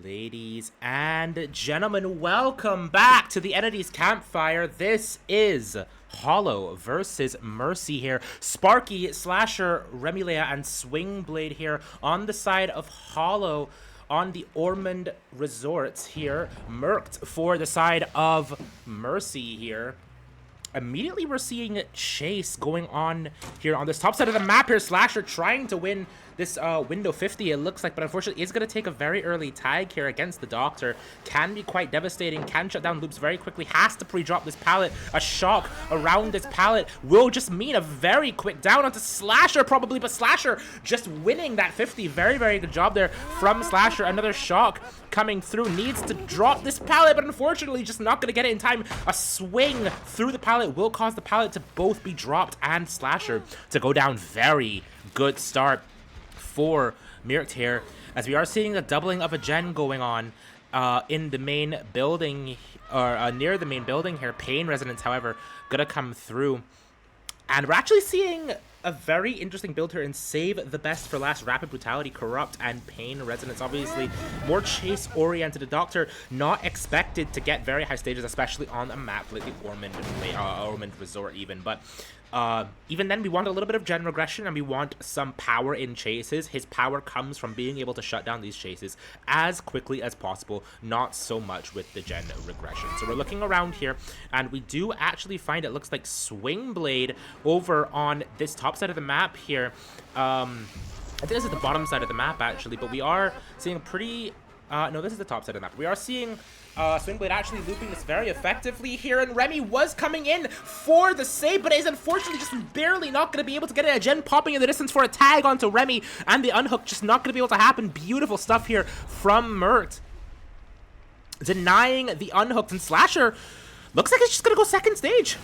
Ladies and gentlemen, welcome back to the Entities Campfire. This is Hollow versus Mercy here. Sparky, Slasher, Remilea, and Swingblade here on the side of Hollow on the Ormond Resorts here. Merked for the side of Mercy here. Immediately we're seeing Chase going on here on this top side of the map here. Slasher trying to win this window 50, it looks like, but unfortunately is going to take a very early tag here against the Doctor. Can be quite devastating, can shut down loops very quickly, has to pre-drop this pallet. A shock around this pallet will just mean a very quick down onto Slasher probably, but Slasher just winning that 50. Very, very good job there from Slasher. Another shock coming through, needs to drop this pallet, but unfortunately just not going to get it in time. A swing through the pallet will cause the pallet to both be dropped and Slasher to go down. Very good start for Mirkt here, as we are seeing a doubling of a gen going on in the main building, or near the main building here. Pain Resonance, however, gonna come through, and we're actually seeing a very interesting build here in Save the Best for Last. Rapid Brutality, Corrupt, and Pain Resonance. Obviously, more chase-oriented. The Doctor not expected to get very high stages, especially on a map like the Ormond Resort even, but even then, we want a little bit of gen regression, and we want some power in chases. His power comes from being able to shut down these chases as quickly as possible, not so much with the gen regression. So we're looking around here, and we do actually find it looks like Swingblade over on this top side of the map here. I think this is the bottom side of the map, actually, but we are seeing a pretty... no, this is the top side of the map. We are seeing Swingblade actually looping this very effectively here, and Remy was coming in for the save, but is unfortunately just barely not going to be able to get it. A gen popping in the distance for a tag onto Remy, and the unhook just not going to be able to happen. Beautiful stuff here from Mirkt, denying the unhooked, and Slasher looks like it's just going to go second stage.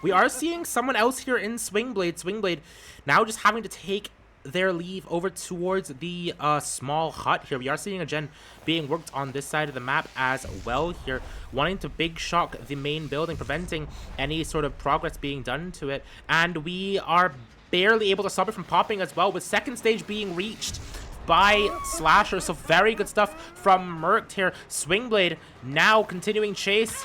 We are seeing someone else here in Swingblade. Swingblade now just having to take their leave over towards the small hut here. We are seeing a gen being worked on this side of the map as well here, wanting to big shock the main building, preventing any sort of progress being done to it, and we are barely able to stop it from popping as well, with second stage being reached by Slasher. So very good stuff from Mirkt here. Swingblade now continuing chase,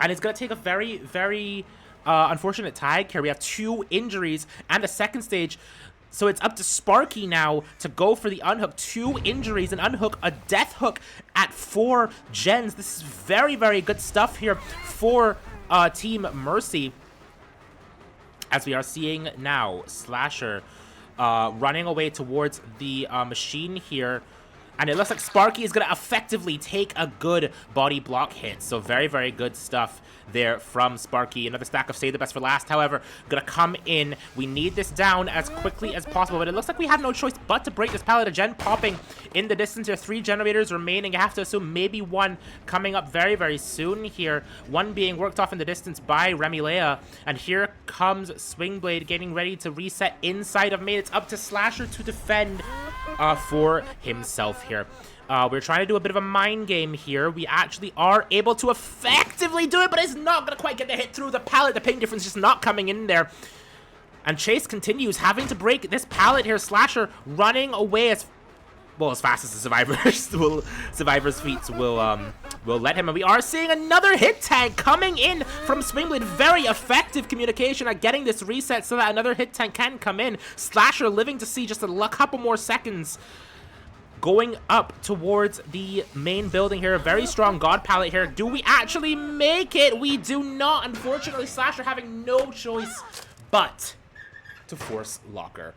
and it's going to take a very, very unfortunate tag here. We have 2 injuries and a second stage. So it's up to Sparky now to go for the unhook. 2 injuries, an unhook, a death hook at 4 gens. This is very, very good stuff here for Team Mercy. As we are seeing now, Slasher running away towards the machine here. And it looks like Sparky is going to effectively take a good body block hit. So very, very good stuff there from Sparky. Another stack of Save the Best for Last, however, going to come in. We need this down as quickly as possible, but it looks like we have no choice but to break this pallet. A gen popping in the distance here. 3 generators remaining. I have to assume maybe 1 coming up very, very soon here. 1 being worked off in the distance by Remilea. And here comes Swingblade getting ready to reset inside of main. It's up to Slasher to defend for himself here. We're trying to do a bit of a mind game here. We actually are able to effectively do it, but it's not going to quite get the hit through the pallet. The ping difference just not coming in there. And Chase continues having to break this pallet here. Slasher running away as well as fast as the survivors feats will let him. And we are seeing another hit tank coming in from Swingblade. Very effective communication at getting this reset so that another hit tank can come in. Slasher living to see just a couple more seconds. Going up towards the main building here. A very strong God pallet here. Do we actually make it? We do not. Unfortunately, Slasher having no choice but to force locker.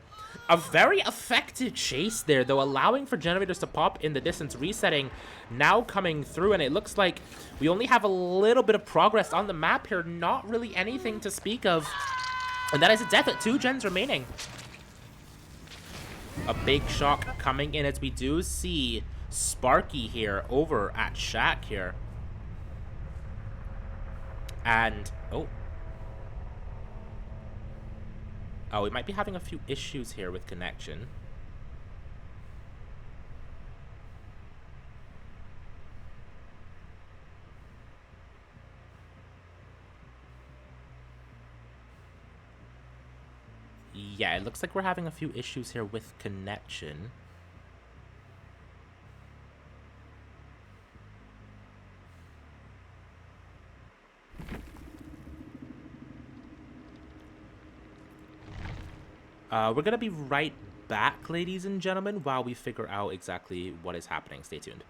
A very effective chase there, though, allowing for generators to pop in the distance, resetting now coming through, and it looks like we only have a little bit of progress on the map here. Not really anything to speak of. And that is a death at 2 gens remaining. A big shock coming in as we do see Sparky here over at Shack here. And, oh, we might be having a few issues here with connection. Yeah, it looks like we're having a few issues here with connection. We're gonna be right back, ladies and gentlemen, while we figure out exactly what is happening. Stay tuned.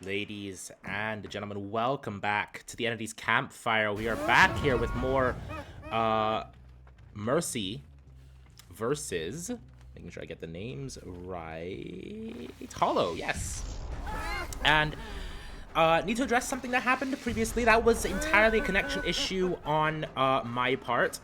Ladies and gentlemen, welcome back to the Entities Campfire. We are back here with more Mercy versus, making sure I get the names right, Hollow, yes. And need to address something that happened previously. That was entirely a connection issue on my part.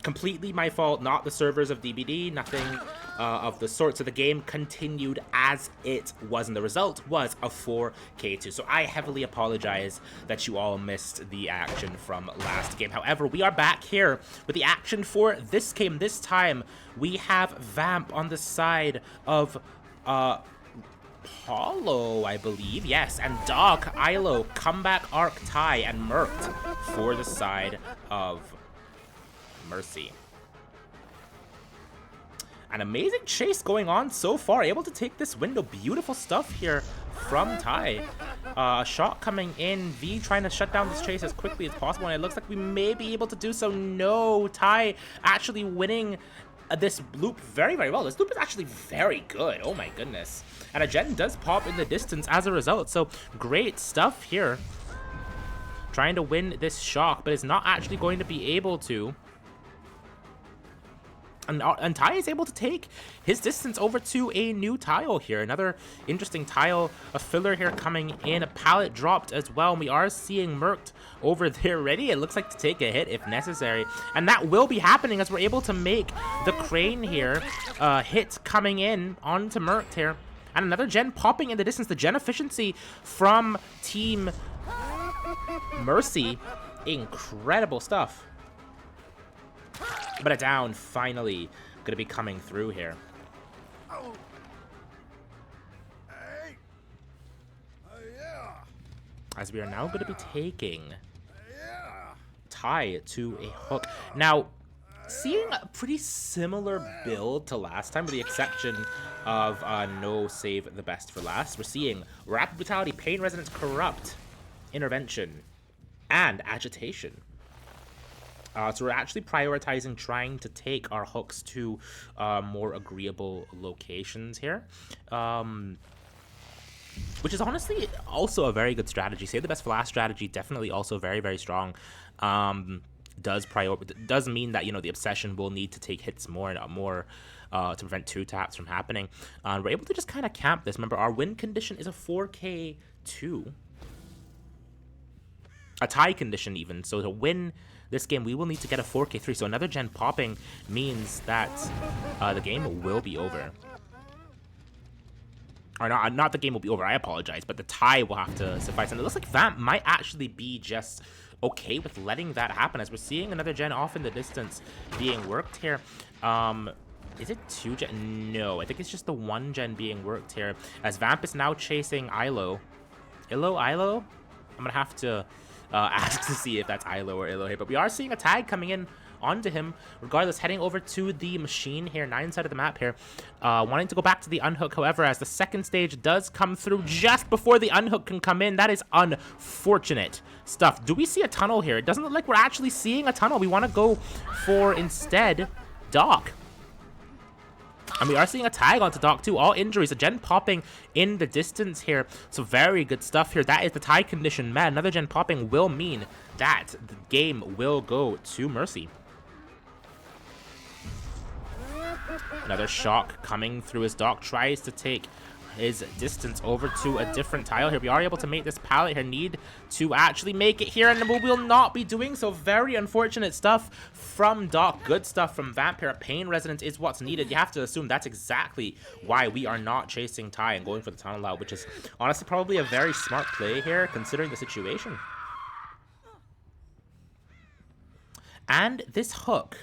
Completely my fault, not the servers of DBD, nothing of the sort. So the game continued as it was, and the result was a 4K2. So I heavily apologize that you all missed the action from last game. However, we are back here with the action for this game. This time, we have Vamp on the side of Hollow, I believe. Yes, and Doc, Ilo, Comeback Arc, Tai, and Merked for the side of Mercy. An amazing chase going on so far, able to take this window. Beautiful stuff here from Tai. A shot coming in, V trying to shut down this chase as quickly as possible, and it looks like we may be able to do so. No, Tai actually winning this loop very, very well. This loop is actually very good. Oh my goodness. And a gen does pop in the distance as a result, so great stuff here. Trying to win this shock, but is not actually going to be able to. And Tai is able to take his distance over to a new tile here. Another interesting tile, a filler here coming in. A pallet dropped as well. And we are seeing Merked over there ready, it looks like, to take a hit if necessary. And that will be happening as we're able to make the crane here. Hit coming in onto Merked here. And another gen popping in the distance. The gen efficiency from Team Mercy. Incredible stuff. But a down, finally, gonna be coming through here. As we are now gonna be taking Tai to a hook. Now, seeing a pretty similar build to last time, with the exception of no save the best for last. We're seeing Rapid Brutality, Pain Resonance, Corrupt, Intervention, and Agitation. So we're actually prioritizing trying to take our hooks to more agreeable locations here. Which is honestly also a very good strategy. Save the best for last strategy, definitely also very, very strong. Does mean that, you know, the Obsession will need to take hits more and more to prevent two taps from happening. We're able to just kind of camp this. Remember, our win condition is a 4K2. A tie condition even. So to win this game, we will need to get a 4K3. So another gen popping means that the game will be over. Or not the game will be over, I apologize, but the tie will have to suffice. And it looks like Vamp might actually be just okay with letting that happen, as we're seeing another gen off in the distance being worked here. Is it two gen? No, I think it's just the one gen being worked here, as Vamp is now chasing Ilo. Ilo? I'm gonna have to ask to see if that's Ilo or Ilo here, but we are seeing a tag coming in onto him. Regardless, heading over to the machine here, 9 side of the map here, wanting to go back to the unhook. However, as the second stage does come through just before the unhook can come in, that is unfortunate stuff. Do we see a tunnel here? It doesn't look like we're actually seeing a tunnel. We want to go for, instead, Doc. And we are seeing a tag onto Doc too. All injuries. A gen popping in the distance here. So very good stuff here. That is the tie condition. Man, another gen popping will mean that the game will go to Mercy. Another shock coming through as Doc tries to take his distance over to a different tile here. We are able to make this pallet here. Need to actually make it here, and we will not be doing so. Very unfortunate stuff from Doc. Good stuff from Vamp here. Pain Resonance is what's needed. You have to assume that's exactly why we are not chasing Tai and going for the tunnel out, which is honestly probably a very smart play here, considering the situation. And this hook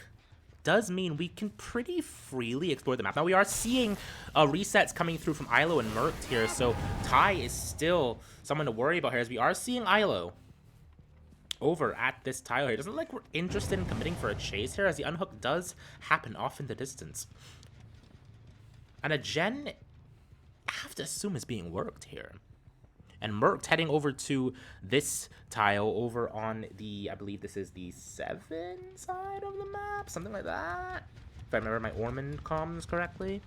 does mean we can pretty freely explore the map. Now, we are seeing resets coming through from Ilo and Merked here, so Tai is still someone to worry about here, as we are seeing Ilo over at this tile here. It doesn't look like we're interested in committing for a chase here, as the unhook does happen off in the distance. And a gen, I have to assume, is being worked here. And Merked heading over to this tile over on the, I believe this is the 7 side of the map, something like that, if I remember my Ormond comms correctly.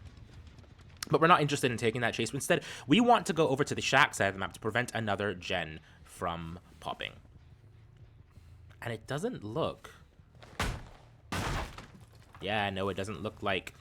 But we're not interested in taking that chase. Instead, we want to go over to the shack side of the map to prevent another gen from popping. And it doesn't look... Yeah, no, it doesn't look like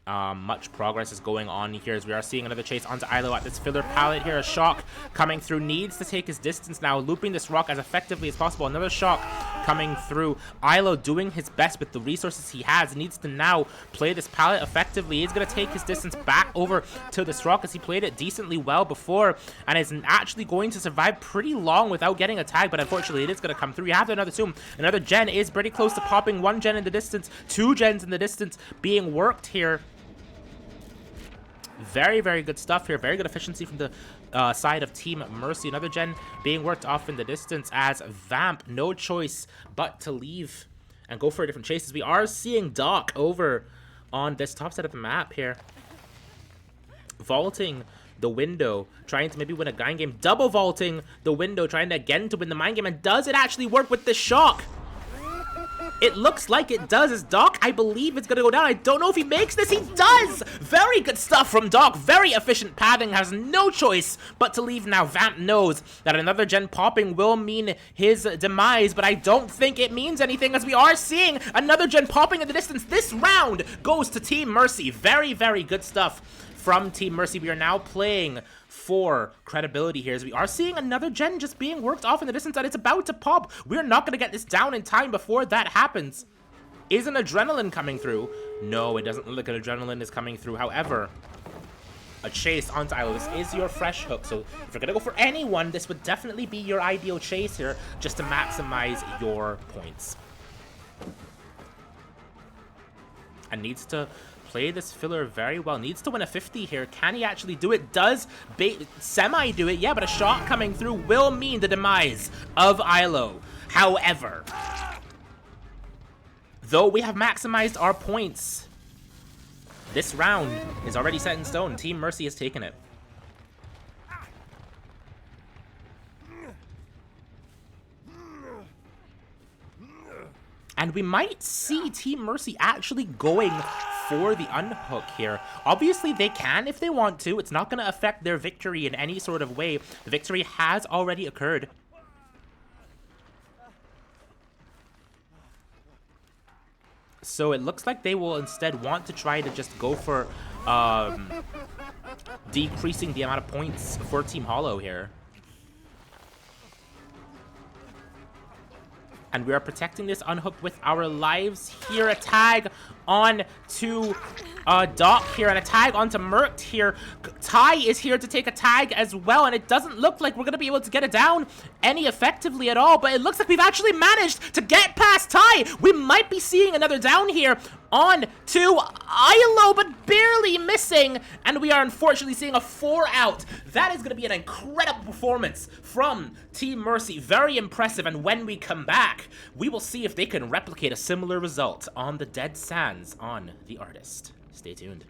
much progress is going on here, as we are seeing another chase onto Ilo at this filler pallet here. A shock coming through, needs to take his distance now, looping this rock as effectively as possible. Another shock coming through. Ilo doing his best with the resources he has, needs to now play this pallet effectively. He's going to take his distance back over to this rock, as he played it decently well before and is actually going to survive pretty long without getting a tag, but unfortunately it is going to come through. You have another zoom. Another gen is pretty close to popping. One gen in the distance, two gens in the distance being worked here. Very, very good stuff here. Very good efficiency from the side of Team Mercy. Another gen being worked off in the distance, as Vamp, no choice but to leave and go for a different chase. As we are seeing Doc over on this top side of the map here, vaulting the window, trying to maybe win a grind game. Double vaulting the window, trying to again to win the mind game. And does it actually work with the shock? It looks like it does, as Doc, I believe it's going to go down. I don't know if he makes this. He does! Very good stuff from Doc. Very efficient pathing. Has no choice but to leave now. Vamp knows that another gen popping will mean his demise, but I don't think it means anything, as we are seeing another gen popping in the distance. This round goes to Team Mercy. Very, very good stuff from Team Mercy. We are now playing for credibility here, as we are seeing another gen just being worked off in the distance, and it's about to pop. We're not going to get this down in time before that happens. Is an adrenaline coming through? No, it doesn't look like an adrenaline is coming through. However, a chase onto Ilo. This is your fresh hook, so if you're going to go for anyone, this would definitely be your ideal chase here, just to maximize your points. And needs to play this filler very well. Needs to win a 50 here. Can he actually do it? Does semi do it? Yeah, but a shot coming through will mean the demise of Ilo. However, though we have maximized our points, this round is already set in stone. Team Mercy has taken it. And we might see Team Mercy actually going for the unhook here. Obviously, they can if they want to. It's not going to affect their victory in any sort of way. The victory has already occurred. So it looks like they will instead want to try to just go for decreasing the amount of points for Team Hollow here. And we are protecting this unhook with our lives here. A tag on to Doc here, and a tag onto Merc here. Ty is here to take a tag as well, and it doesn't look like we're going to be able to get it down any effectively at all, but it looks like we've actually managed to get past Ty. We might be seeing another down here on to Ilo, but barely missing, and we are unfortunately seeing a 4 out. That is going to be an incredible performance from Team Mercy. Very impressive, and when we come back, we will see if they can replicate a similar result on the Dead Sands on The Artist. Stay tuned.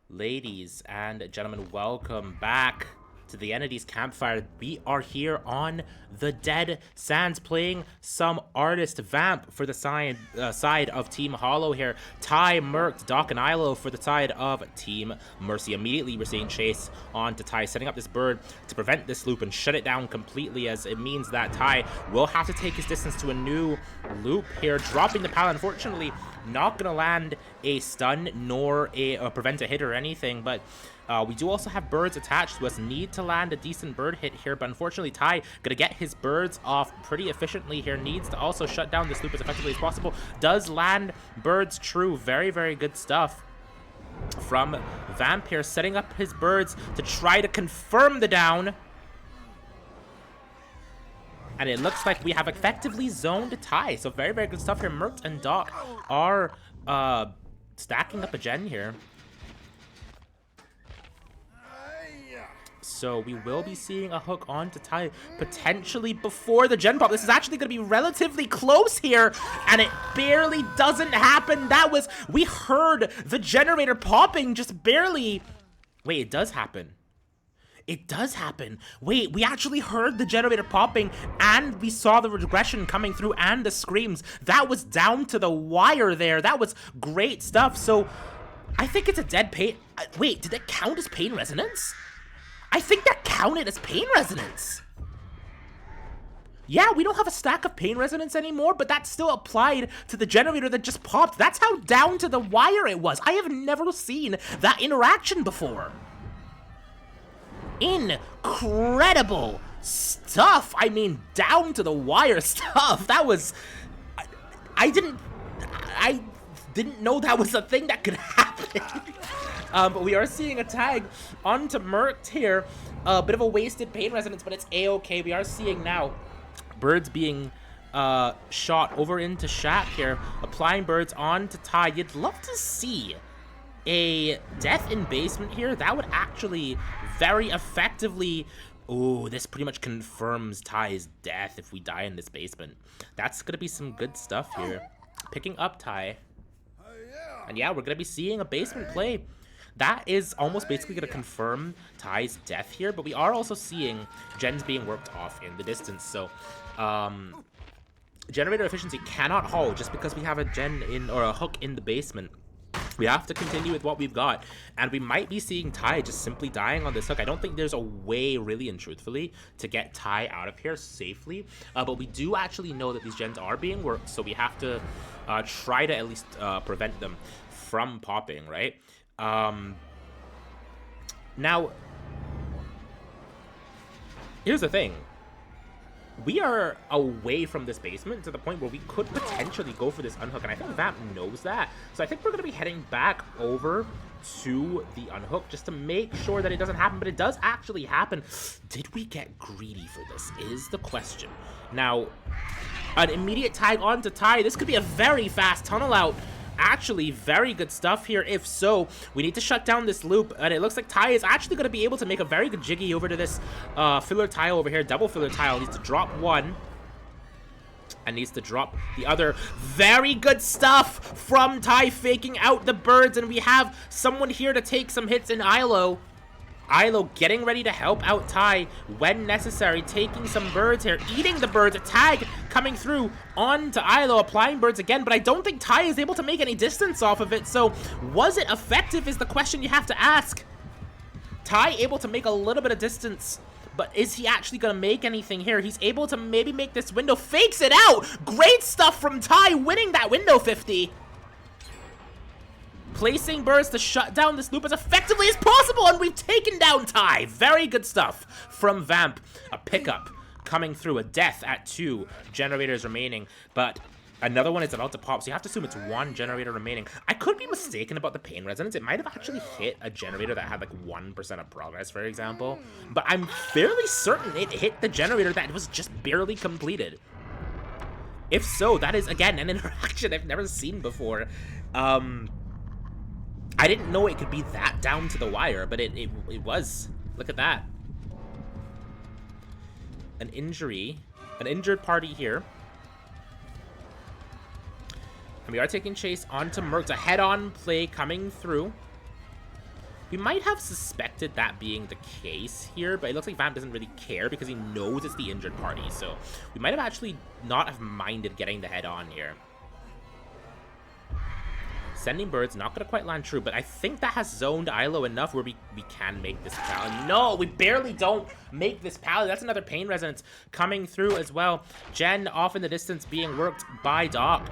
Ladies and gentlemen, welcome back to the Entities Campfire. We are here on the Dead Sands playing some Artist Vamp for the side of Team Hollow here. Ty, Merc, Doc, and Ilo for the side of Team Mercy. Immediately, we're seeing Chase on to Ty, setting up this bird to prevent this loop and shut it down completely, as it means that Ty will have to take his distance to a new loop here, dropping the pal. Unfortunately, not gonna land a stun nor a prevent a hit or anything, but we do also have birds attached to us. Need to land a decent bird hit here, but unfortunately Ty gonna get his birds off pretty efficiently here. Needs to also shut down this loop as effectively as possible. Does land birds true. Very, very good stuff from Vamp here, setting up his birds to try to confirm the down. And it looks like we have effectively zoned Ty. So very, very good stuff here. Merc and Doc are stacking up a gen here. So we will be seeing a hook onto Ty potentially before the gen pop. This is actually going to be relatively close here, and it barely doesn't happen. We heard the generator popping just barely. Wait, it does happen. It does happen. Wait, we actually heard the generator popping, and we saw the regression coming through and the screams. That was down to the wire there. That was great stuff. So I think it's a dead pain. Wait, did that count as pain resonance? I think that counted as pain resonance. Yeah, we don't have a stack of pain resonance anymore, but that still applied to the generator that just popped. That's how down to the wire it was. I have never seen that interaction before. Incredible stuff. I mean, down to the wire stuff. That was, I didn't know that was a thing that could happen. But we are seeing a tag onto Merc here. A bit of a wasted pain resonance, but it's a-okay. We are seeing now birds being shot over into Shaq here, applying birds onto Ty. You'd love to see a death in basement here. That would actually very effectively. Oh, this pretty much confirms Ty's death if we die in this basement. That's gonna be some good stuff here. Picking up Ty. And yeah, we're gonna be seeing a basement play. That is almost basically gonna confirm Ty's death here, but we are also seeing gens being worked off in the distance. So generator efficiency cannot hold just because we have a gen in or a hook in the basement. We have to continue with what we've got, and we might be seeing Ty just simply dying on this hook. I don't think there's a way, really and truthfully, to get Ty out of here safely, but we do actually know that these gens are being worked, so we have to try to at least prevent them from popping, right? Now, here's the thing. We are away from this basement to the point where we could potentially go for this unhook, and I think Vamp knows that. So I think we're going to be heading back over to the unhook just to make sure that it doesn't happen, but it does actually happen. Did we get greedy for this is the question. Now, an immediate tag onto Ty. This could be a very fast tunnel out. Actually, very good stuff here. If so, we need to shut down this loop, and it looks like Ty is actually going to be able to make a very good jiggy over to this filler tile over here. Double filler tile. Needs to drop one and needs to drop the other. Very good stuff from Ty, faking out the birds, and we have someone here to take some hits in Ilo. Ilo getting ready to help out Ty when necessary, taking some birds here, eating the birds. A tag coming through onto Ilo, applying birds again, but I don't think Ty is able to make any distance off of it. So was it effective is the question you have to ask. Ty able to make a little bit of distance, but is he actually going to make anything here? He's able to maybe make this window, fakes it out. Great stuff from Ty, winning that window 50. Placing birds to shut down this loop as effectively as possible, and we've taken down Ty. Very good stuff from Vamp. A pickup coming through, a death at 2 generators remaining, but another one is about to pop, so you have to assume it's 1 generator remaining. I could be mistaken about the pain resonance. It might have actually hit a generator that had like 1% of progress, for example, but I'm fairly certain it hit the generator that was just barely completed. If so, that is, again, an interaction I've never seen before. I didn't know it could be that down to the wire, but it was. Look at that. An injured party here. And we are taking chase onto Merc. A head-on play coming through. We might have suspected that being the case here, but it looks like Vamp doesn't really care because he knows it's the injured party. So we might have actually not have minded getting the head on here. Sending birds, not going to quite land true, but I think that has zoned Ilo enough where we can make this pally. No, we barely don't make this pally. That's another Pain Resonance coming through as well. Jen off in the distance being worked by Doc.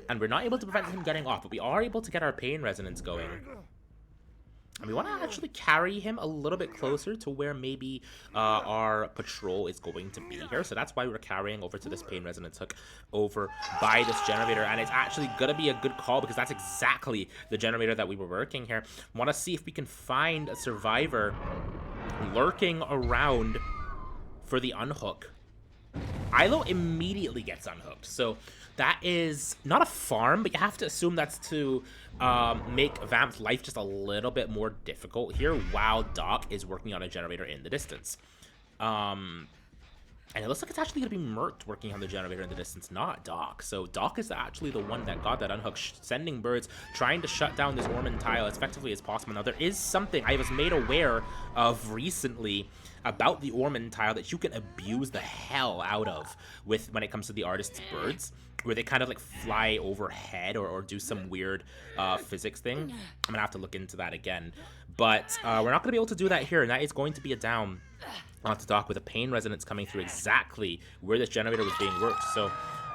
And we're not able to prevent him getting off, but we are able to get our Pain Resonance going. And we want to actually carry him a little bit closer to where maybe our patrol is going to be here. So that's why we're carrying over to this Pain Resonance hook over by this generator. And it's actually going to be a good call because that's exactly the generator that we were working here. Want to see if we can find a survivor lurking around for the unhook. Ilo immediately gets unhooked. So that is not a farm, but you have to assume that's to make Vamp's life just a little bit more difficult here while Doc is working on a generator in the distance. And it looks like it's actually going to be Mert working on the generator in the distance, not Doc. So Doc is actually the one that got that unhook, sending birds, trying to shut down this Orman tile as effectively as possible. Now, there is something I was made aware of recently about the Orman tile that you can abuse the hell out of when it comes to the artist's birds, where they kind of like fly overhead or do some weird physics thing. I'm gonna have to look into that again, but we're not gonna be able to do that here, and that is going to be a down onto Doc with a Pain Resonance coming through exactly where this generator was being worked. So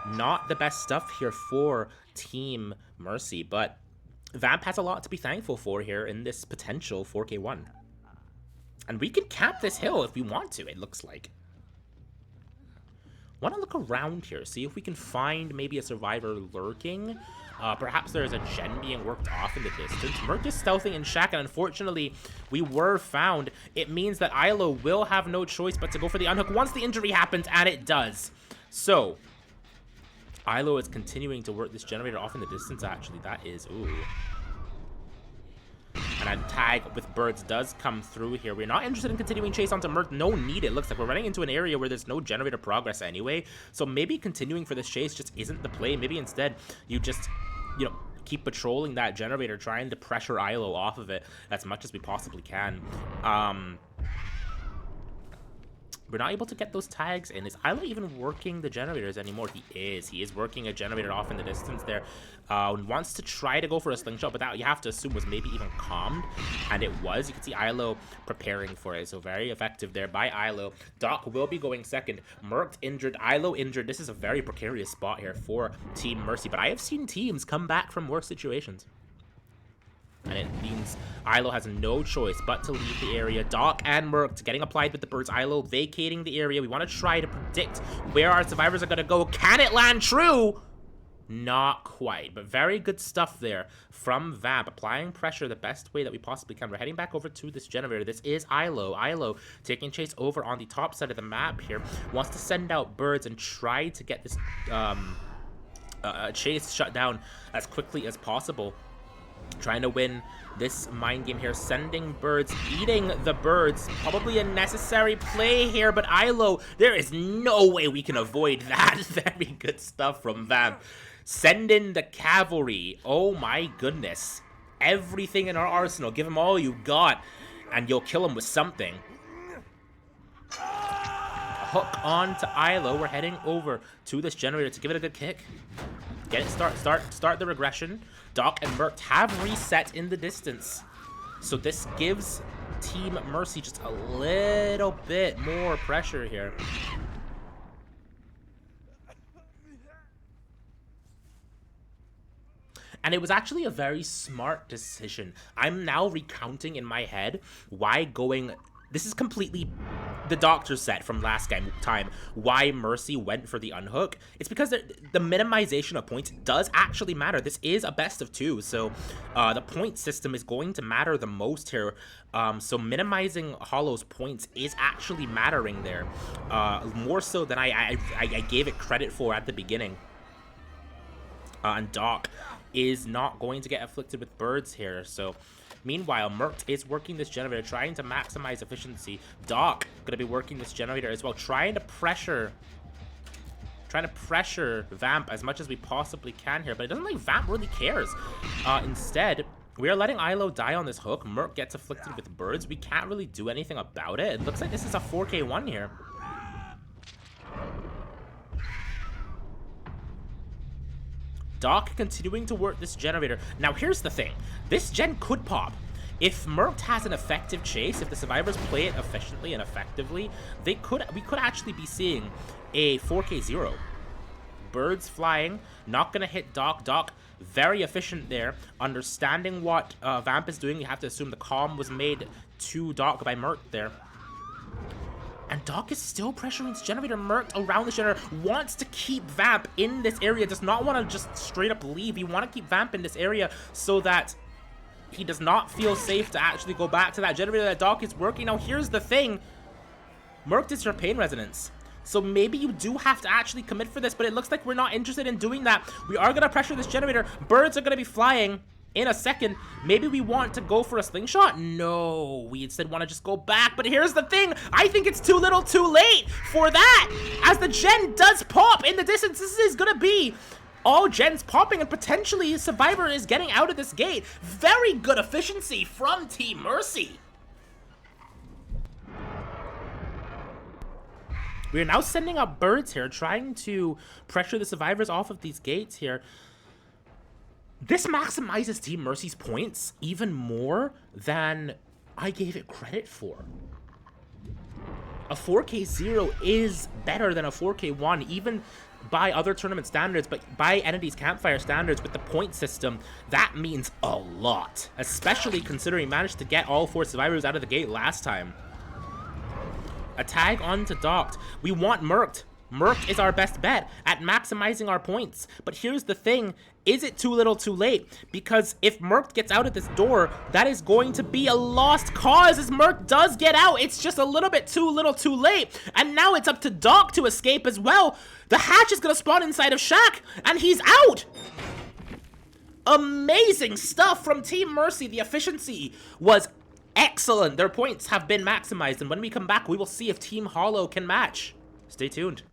not the best stuff here for Team Mercy, but Vamp has a lot to be thankful for here in this potential 4K1. And we can cap this hill if we want to, it looks like. Want to look around here, see if we can find maybe a survivor lurking. Perhaps there's a gen being worked off in the distance. Merc is stealthing in Shack, and unfortunately, we were found. It means that Ilo will have no choice but to go for the unhook once the injury happens, and it does. So, Ilo is continuing to work this generator off in the distance, actually. That is, ooh. And a tag with birds does come through here. We're not interested in continuing chase onto Mert. No need. It looks like we're running into an area where there's no generator progress anyway. So maybe continuing for this chase just isn't the play. Maybe instead you just, you know, keep patrolling that generator, trying to pressure Ilo off of it as much as we possibly can. We're not able to get those tags in. Is Ilo even working the generators anymore? He is. He is working a generator off in the distance there. Wants to try to go for a slingshot, but that you have to assume was maybe even calmed. And it was. You can see Ilo preparing for it. So very effective there by Ilo. Doc will be going second. Merc injured. Ilo injured. This is a very precarious spot here for Team Mercy. But I have seen teams come back from worse situations. And it means Ilo has no choice but to leave the area. Doc and Merc getting applied with the birds. Ilo vacating the area. We want to try to predict where our survivors are going to go. Can it land true? Not quite, but very good stuff there from Vamp. Applying pressure the best way that we possibly can. We're heading back over to this generator. This is Ilo. Ilo taking chase over on the top side of the map here. Wants to send out birds and try to get this chase shut down as quickly as possible. Trying to win this mind game here, sending birds, eating the birds. Probably a necessary play here, but Ilo, there is no way we can avoid that. Very good stuff from Vamp. Send in the cavalry. Oh my goodness. Everything in our arsenal. Give them all you got, and you'll kill them with something. Hook on to Ilo. We're heading over to this generator to give it a good kick. Get it, start the regression. Doc and Mert have reset in the distance. So this gives Team Mercy just a little bit more pressure here. And it was actually a very smart decision. I'm now recounting in my head why going... This is completely the doctor set from last time. Why Mercy went for the unhook. It's because the minimization of points does actually matter. This is a best of two, so the point system is going to matter the most here. So minimizing Hollow's points is actually mattering there, more so than I gave it credit for at the beginning. And Doc is not going to get afflicted with birds here, so... Meanwhile, Merc is working this generator, trying to maximize efficiency. Doc gonna be working this generator as well, trying to pressure Vamp as much as we possibly can here, but it doesn't like Vamp really cares. Instead, We are letting Ilo die on this hook. Merc gets afflicted with birds. We can't really do anything about it. It looks like this is a 4k1 here. Doc continuing to work this generator. Now, here's the thing. This gen could pop. If Merc has an effective chase, if the survivors play it efficiently and effectively, we could actually be seeing a 4k0. Birds flying, not gonna hit Doc. Doc, very efficient there. Understanding what Vamp is doing, you have to assume the comm was made to Doc by Merc there. And Doc is still pressuring this generator. Merc around the generator wants to keep Vamp in this area, does not want to just straight up leave. You want to keep Vamp in this area so that he does not feel safe to actually go back to that generator that Doc is working. Now, here's the thing. Merc is your pain resonance. So maybe you do have to actually commit for this, but it looks like we're not interested in doing that. We are going to pressure this generator. Birds are going to be flying in a second. Maybe we want to go for a slingshot? No, we instead want to just go back. But here's the thing. I think it's too little too late for that. As the gen does pop in the distance, this is going to be all gens popping, and potentially Survivor is getting out of this gate. Very good efficiency from Team Mercy. We are now sending up birds here, trying to pressure the survivors off of these gates here. This maximizes Team Mercy's points even more than I gave it credit for. A 4k0 is better than a 4k1, even by other tournament standards, but by Entity's Campfire standards with the point system, that means a lot. Especially considering he managed to get all 4 survivors out of the gate last time. A tag onto Docked. We want Merc. Merc is our best bet at maximizing our points. But here's the thing. Is it too little too late? Because if Merc gets out of this door, that is going to be a lost cause as Merc does get out. It's just a little bit too little too late. And now it's up to Doc to escape as well. The hatch is going to spawn inside of Shaq, and he's out. Amazing stuff from Team Mercy. The efficiency was excellent. Their points have been maximized, and when we come back, we will see if Team Hollow can match. Stay tuned.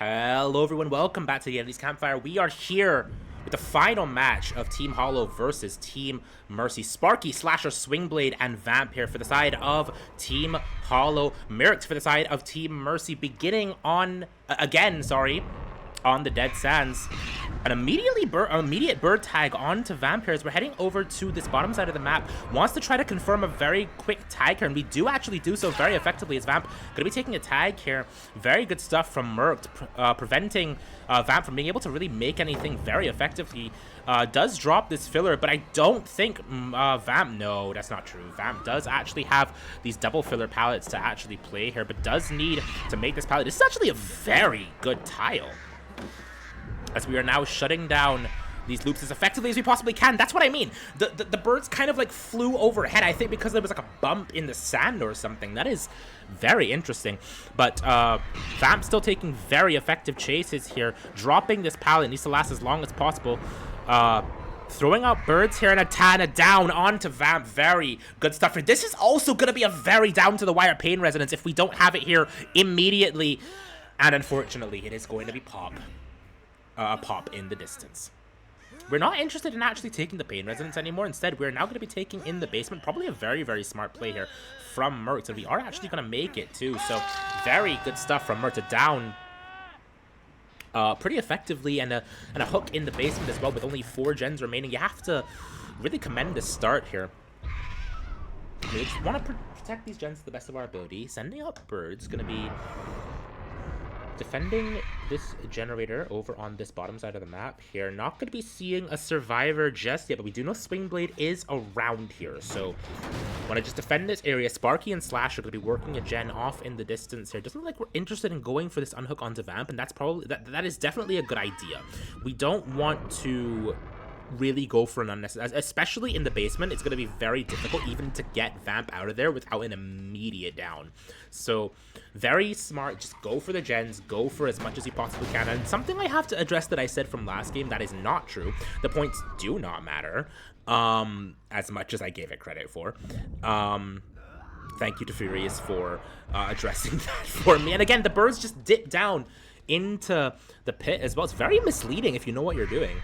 Hello everyone, welcome back to the Enemies Campfire. We are here with the final match of Team Hollow versus Team Mercy. Sparky, Slasher, Swingblade, and Vamp here for the side of Team Hollow. Merrick for the side of Team Mercy, beginning on, on the Dead Sands. An immediate bird tag onto Vamp here as we're heading over to this bottom side of the map. Wants to try to confirm a very quick tag here, and we do actually do so very effectively as Vamp going to be taking a tag here. Very good stuff from Merc, preventing Vamp from being able to really make anything very effectively. Does drop this filler, but I don't think Vamp, no, that's not true. Vamp does actually have these double filler pallets to actually play here, but does need to make this pallet. This is actually a very good tile, as we are now shutting down these loops as effectively as we possibly can. That's what I mean. The birds kind of like flew overhead, I think because there was like a bump in the sand or something. That is very interesting. But Vamp still taking very effective chases here. Dropping this pallet needs to last as long as possible. Throwing out birds here and a Tana down onto Vamp. Very good stuff here. This is also going to be a very down to the wire pain resonance if we don't have it here immediately. And unfortunately, it is going to be pop. Pop in the distance. We're not interested in actually taking the pain resonance anymore. Instead, we're now going to be taking in the basement. Probably a very, very smart play here from Merc. And we are actually going to make it too. So very good stuff from Merc to down pretty effectively, and a hook in the basement as well with only 4 gens remaining. You have to really commend the start here. We just want to protect these gens to the best of our ability. Sending out birds going to be defending this generator over on this bottom side of the map here. Not going to be seeing a survivor just yet, but we do know Swingblade is around here. So want to just defend this area. Sparky and Slash are going to be working a gen off in the distance here. Doesn't look like we're interested in going for this unhook onto Vamp, and that's probably, that is definitely a good idea. We don't want to really go for an unnecessary, especially in the basement. It's going to be very difficult even to get Vamp out of there without an immediate down. So very smart, just go for the gens, go for as much as you possibly can. And something I have to address that I said from last game, that is not true. The points do not matter as much as I gave it credit for. Thank you to Furious for addressing that for me. And again, the birds just dip down into the pit as well. It's very misleading if you know what you're doing.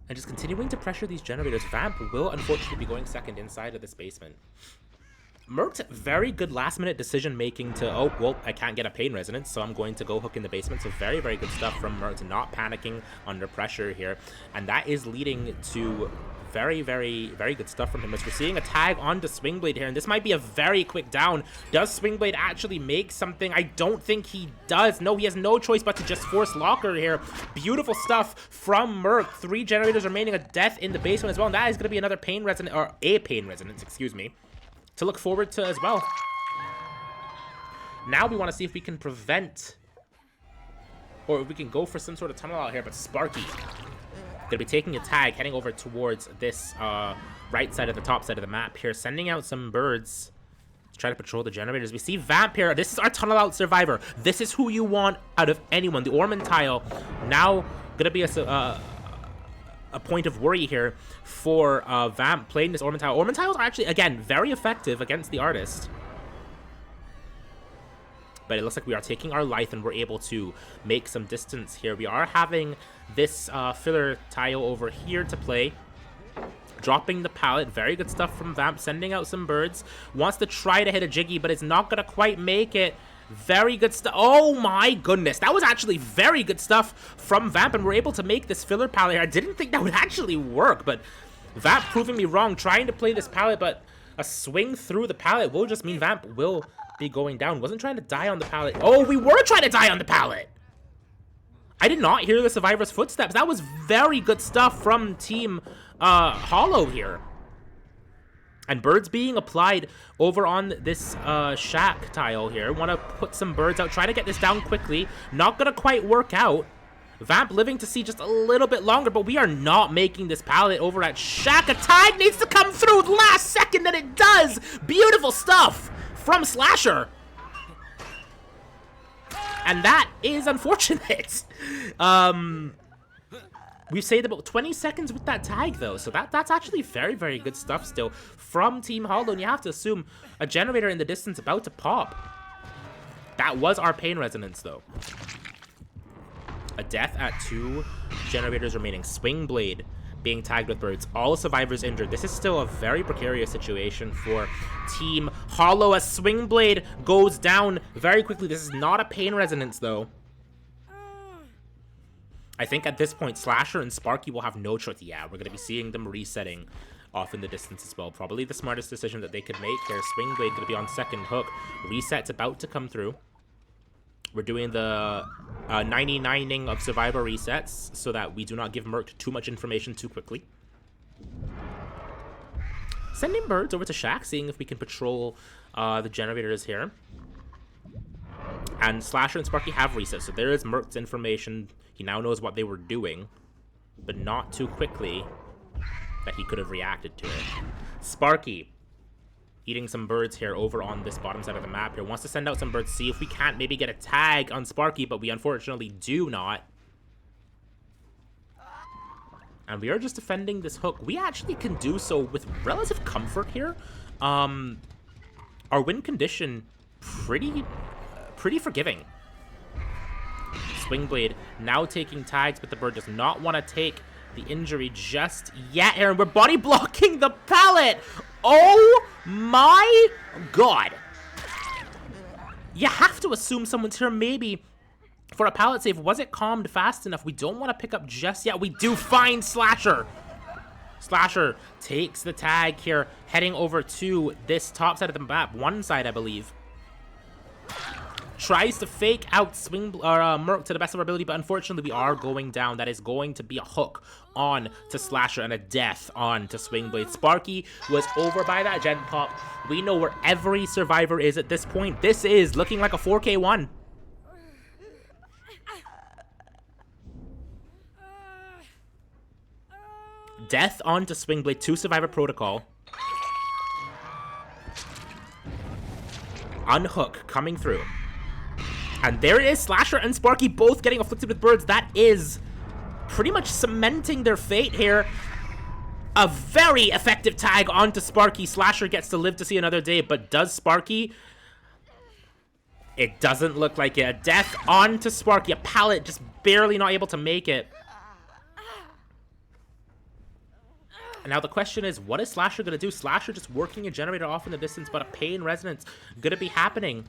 And just continuing to pressure these generators. Vamp will unfortunately be going second inside of this basement. Merc's very good last minute decision making to, oh, well, I can't get a pain resonance, so I'm going to go hook in the basement. So very, very good stuff from Merc, not panicking under pressure here. And that is leading to very, very, very good stuff from him. As we're seeing a tag onto Swingblade here, and this might be a very quick down. Does Swingblade actually make something? I don't think he does. No, he has no choice but to just force locker here. Beautiful stuff from Merc. 3 generators remaining, a death in the basement as well, and that is going to be another pain resonance, or a pain resonance, excuse me, to look forward to as well. Now we want to see if we can prevent, or if we can go for some sort of tunnel out here, but Sparky going to be taking a tag, heading over towards this right side of the top side of the map here, sending out some birds to try to patrol the generators. We see Vamp here. This is our tunnel out survivor. This is who you want out of anyone. The Orman tile now going to be a point of worry here for Vamp playing this Orman tile. Orman tiles are actually, again, very effective against the artist. But it looks like we are taking our life and we're able to make some distance here. We are having this filler tile over here to play. Dropping the pallet. Very good stuff from Vamp. Sending out some birds. Wants to try to hit a Jiggy, but it's not going to quite make it. Very good stuff. Oh my goodness. That was actually very good stuff from Vamp, and we're able to make this filler pallet here. I didn't think that would actually work, but Vamp proving me wrong. Trying to play this pallet, but a swing through the pallet will just mean Vamp will be going down. Wasn't trying to die on the pallet. Oh, we were trying to die on the pallet. I did not hear the survivor's footsteps. That was very good stuff from Team Hollow here. And birds being applied over on this shack tile here. Want to put some birds out. Try to get this down quickly. Not going to quite work out. Vamp living to see just a little bit longer, but we are not making this pallet over at shack. A tide needs to come through last second, and it does. Beautiful stuff from Slasher. And that is unfortunate. We've saved about 20 seconds with that tag, though, so that's actually very, very good stuff still from Team Hollow, and you have to assume a generator in the distance about to pop. That was Arcane Resonance, though. A death at 2 generators remaining. Swing Blade being tagged with birds. All survivors injured. This is still a very precarious situation for Team Hollow as Swing Blade goes down very quickly. This is not a Pain Resonance, though. I think at this point, Slasher and Sparky will have no choice. Yeah, we're going to be seeing them resetting off in the distance as well. Probably the smartest decision that they could make here. Swing Blade going to be on second hook. Reset's about to come through. We're doing the 99ing of survivor resets so that we do not give Merc too much information too quickly. Sending birds over to Shack, seeing if we can patrol the generators here. And Slasher and Sparky have resets, so there is Merc's information. He now knows what they were doing, but not too quickly that he could have reacted to it. Sparky eating some birds here over on this bottom side of the map here. Wants to send out some birds, see if we can't maybe get a tag on Sparky, but we unfortunately do not. And we are just defending this hook. We actually can do so with relative comfort here. Our win condition pretty forgiving. Swing Blade now taking tags, but the bird does not want to take the injury just yet, Aaron. We're body blocking the pallet. Oh my god. You have to assume someone's here maybe for a pallet save. Was it calmed fast enough? We don't want to pick up just yet. We do find Slasher. Slasher takes the tag here, heading over to this top side of the map. One side, I believe. Tries to fake out Merc to the best of our ability, but unfortunately we are going down. That is going to be a hook on to Slasher and a death on to Swing Blade. Sparky was over by that gen pop. We know where every survivor is at this point. This is looking like a 4K1. Death on to Swing Blade, 2 survivor protocol. Unhook coming through. And there it is, Slasher and Sparky both getting afflicted with birds. That is pretty much cementing their fate here. A very effective tag onto Sparky. Slasher gets to live to see another day, but does Sparky? It doesn't look like it. A death onto Sparky. A pallet just barely not able to make it. And now the question is, what is Slasher going to do? Slasher just working a generator off in the distance, but a Pain Resonance going to be happening.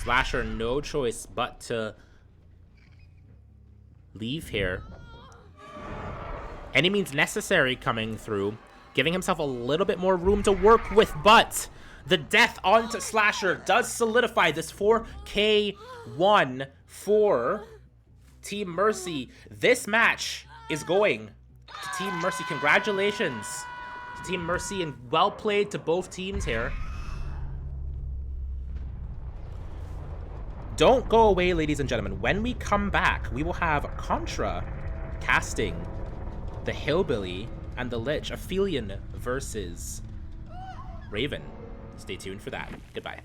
Slasher, no choice but to leave here. Any means necessary coming through, giving himself a little bit more room to work with, but the death onto Slasher does solidify this 4K1 for Team Mercy. This match is going to Team Mercy. Congratulations to Team Mercy, and well played to both teams here. Don't go away, ladies and gentlemen. When we come back, we will have Contra casting the Hillbilly and the Lich, Aphelion versus Raven. Stay tuned for that. Goodbye.